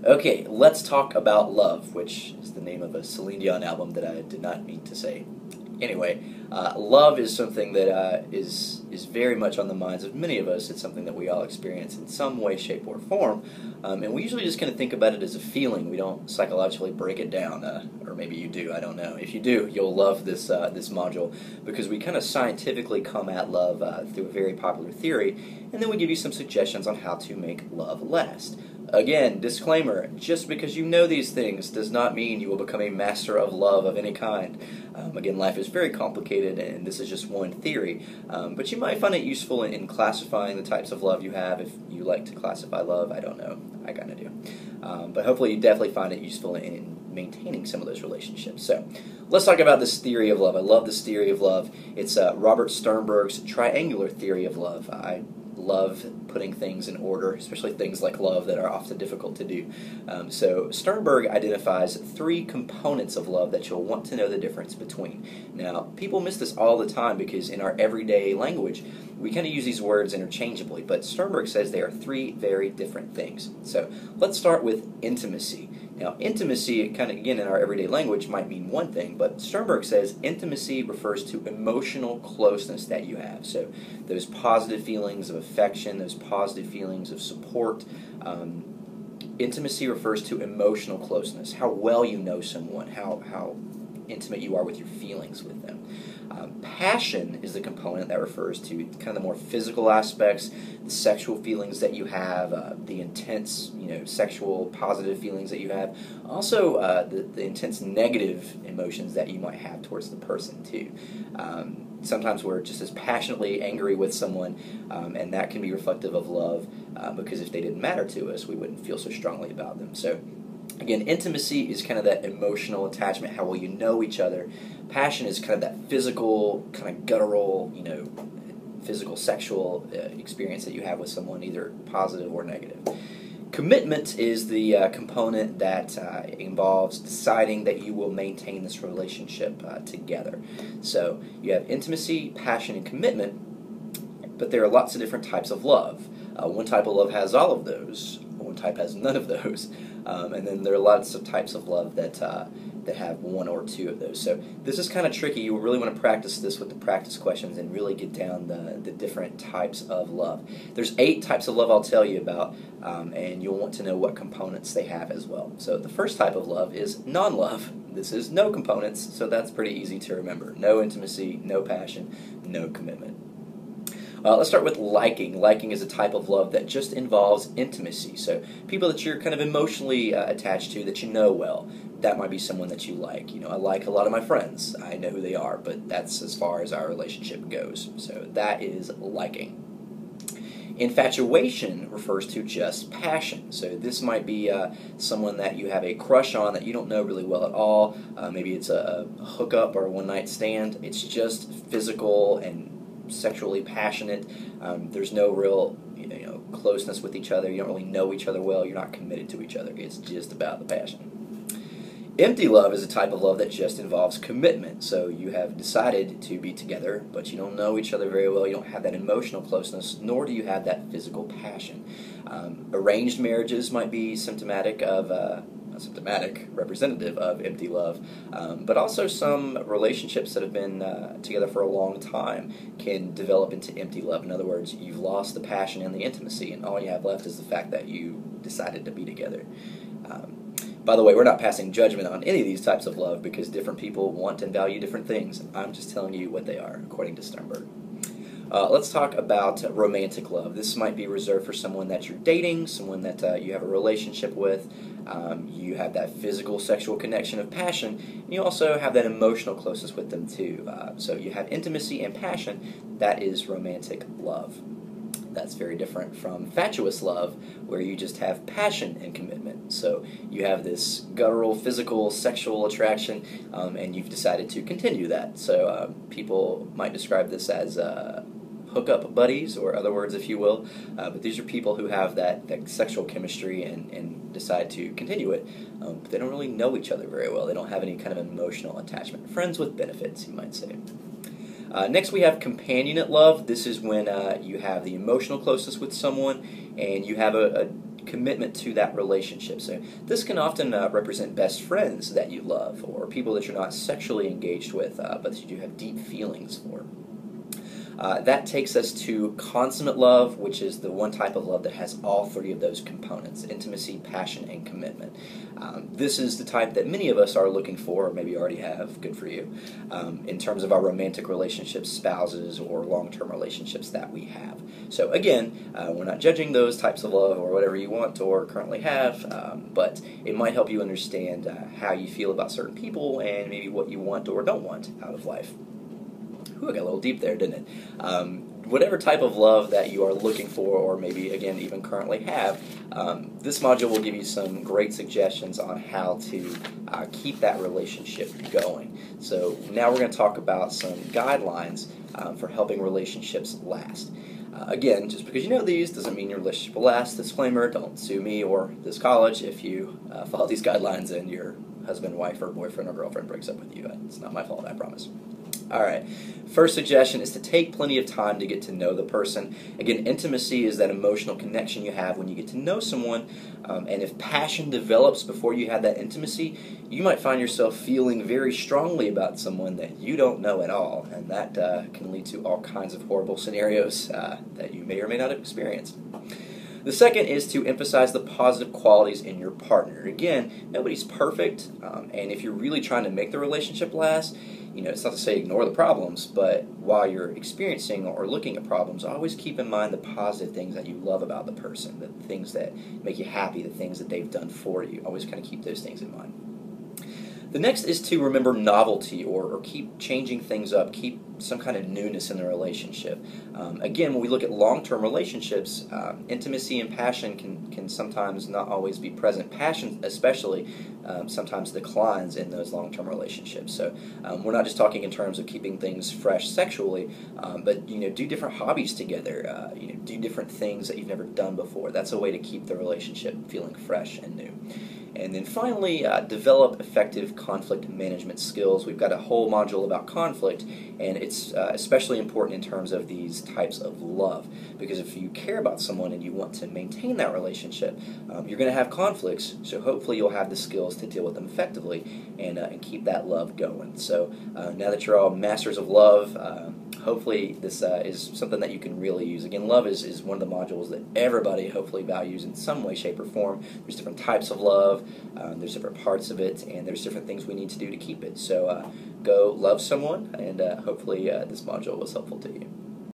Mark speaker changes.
Speaker 1: Okay, let's talk about Love, which is the name of a Celine Dion album that I did not mean to say. Anyway, love is something that is very much on the minds of many of us. It's something that we all experience in some way, shape, or form, and we usually just kind of think about it as a feeling. We don't psychologically break it down, or maybe you do. I don't know. If you do, you'll love this module because we kind of scientifically come at love through a very popular theory, and then we give you some suggestions on how to make love last. Again, disclaimer, just because you know these things does not mean you will become a master of love of any kind. Again, life is very complicated, and this is just one theory, but you might find it useful in classifying the types of love you have. If you like to classify love, I don't know, I kind of do. But hopefully you definitely find it useful in maintaining some of those relationships. So let's talk about this theory of love. I love this theory of love. It's Robert Sternberg's triangular theory of love. I love putting things in order, especially things like love that are often difficult to do. So Sternberg identifies 3 components of love that you'll want to know the difference between. Now, people miss this all the time because in our everyday language, we kind of use these words interchangeably, but Sternberg says they are 3 very different things. So let's start with intimacy. Now, intimacy, kind of again in our everyday language, might mean one thing, but Sternberg says intimacy refers to emotional closeness that you have. So those positive feelings of affection, those positive feelings of support. Intimacy refers to emotional closeness, how well you know someone, how intimate you are with your feelings with them. Passion is the component that refers to kind of the more physical aspects, the sexual feelings that you have, the intense, sexual positive feelings that you have. Also, the intense negative emotions that you might have towards the person too. Sometimes we're just as passionately angry with someone, and that can be reflective of love, because if they didn't matter to us, we wouldn't feel so strongly about them. So, again, intimacy is kind of that emotional attachment, how well you know each other. Passion is kind of that physical, kind of guttural, physical, sexual experience that you have with someone, either positive or negative. Commitment is the component that involves deciding that you will maintain this relationship together. So you have intimacy, passion, and commitment, but there are lots of different types of love. One type of love has all of those, one type has none of those, and then there are lots of types of love that have 1 or 2 of those. So this is kind of tricky. You really want to practice this with the practice questions and really get down the different types of love. There's 8 types of love I'll tell you about, and you'll want to know what components they have as well. So the first type of love is non-love. This is no components, so that's pretty easy to remember. No intimacy, no passion, no commitment. Let's start with liking. Liking is a type of love that just involves intimacy. So people that you're kind of emotionally attached to, that you know well. That might be someone that you like. I like a lot of my friends. I know who they are, but that's as far as our relationship goes. So that is liking. Infatuation refers to just passion. So this might be someone that you have a crush on that you don't know really well at all. Maybe it's a hookup or a one-night stand. It's just physical and sexually passionate. There's no real closeness with each other. You don't really know each other well. You're not committed to each other. It's just about the passion. Empty love is a type of love that just involves commitment. So you have decided to be together, but you don't know each other very well. You don't have that emotional closeness, nor do you have that physical passion. Arranged marriages might be representative of empty love, but also some relationships that have been together for a long time can develop into empty love. In other words, you've lost the passion and the intimacy, and all you have left is the fact that you decided to be together. By the way, we're not passing judgment on any of these types of love because different people want and value different things. I'm just telling you what they are, according to Sternberg. Let's talk about romantic love. This might be reserved for someone that you're dating, someone that you have a relationship with. You have that physical, sexual connection of passion, and you also have that emotional closeness with them too. So you have intimacy and passion. That is romantic love. That's very different from fatuous love, where you just have passion and commitment. So you have this guttural, physical, sexual attraction, and you've decided to continue that. So people might describe this as hookup buddies, or other words, if you will. But these are people who have that sexual chemistry and decide to continue it. But they don't really know each other very well. They don't have any kind of emotional attachment. Friends with benefits, you might say. Next we have companionate love. This is when you have the emotional closeness with someone and you have a commitment to that relationship. So this can often represent best friends that you love, or people that you're not sexually engaged with, but that you do have deep feelings for. That takes us to consummate love, which is the one type of love that has all three of those components: intimacy, passion, and commitment. This is the type that many of us are looking for, or maybe already have, good for you, in terms of our romantic relationships, spouses, or long-term relationships that we have. So again, we're not judging those types of love or whatever you want or currently have, but it might help you understand how you feel about certain people and maybe what you want or don't want out of life. Ooh, I got a little deep there, didn't it? Whatever type of love that you are looking for, or maybe, again, even currently have, this module will give you some great suggestions on how to keep that relationship going. So now we're going to talk about some guidelines for helping relationships last. Again, just because you know these doesn't mean your relationship will last. Disclaimer, don't sue me or this college if you follow these guidelines and your husband, wife, or boyfriend or girlfriend breaks up with you. It's not my fault, I promise. All right, first suggestion is to take plenty of time to get to know the person. Again, intimacy is that emotional connection you have when you get to know someone, and if passion develops before you have that intimacy, you might find yourself feeling very strongly about someone that you don't know at all, and that can lead to all kinds of horrible scenarios that you may or may not have experienced. The second is to emphasize the positive qualities in your partner. Again, nobody's perfect, and if you're really trying to make the relationship last, it's not to say ignore the problems, but while you're experiencing or looking at problems, always keep in mind the positive things that you love about the person, the things that make you happy, the things that they've done for you. Always kind of keep those things in mind. The next is to remember novelty, or keep changing things up, keep some kind of newness in the relationship. Again, when we look at long-term relationships, intimacy and passion can sometimes not always be present. Passion especially sometimes declines in those long-term relationships. So we're not just talking in terms of keeping things fresh sexually, but do different hobbies together, do different things that you've never done before. That's a way to keep the relationship feeling fresh and new. And then finally, develop effective conflict management skills. We've got a whole module about conflict, and it's especially important in terms of these types of love, because if you care about someone and you want to maintain that relationship, you're going to have conflicts, so hopefully you'll have the skills to deal with them effectively and keep that love going. So now that you're all masters of love, hopefully this is something that you can really use. Again, love is one of the modules that everybody hopefully values in some way, shape, or form. There's different types of love, there's different parts of it, and there's different things we need to do to keep it. So go love someone, and hopefully this module was helpful to you.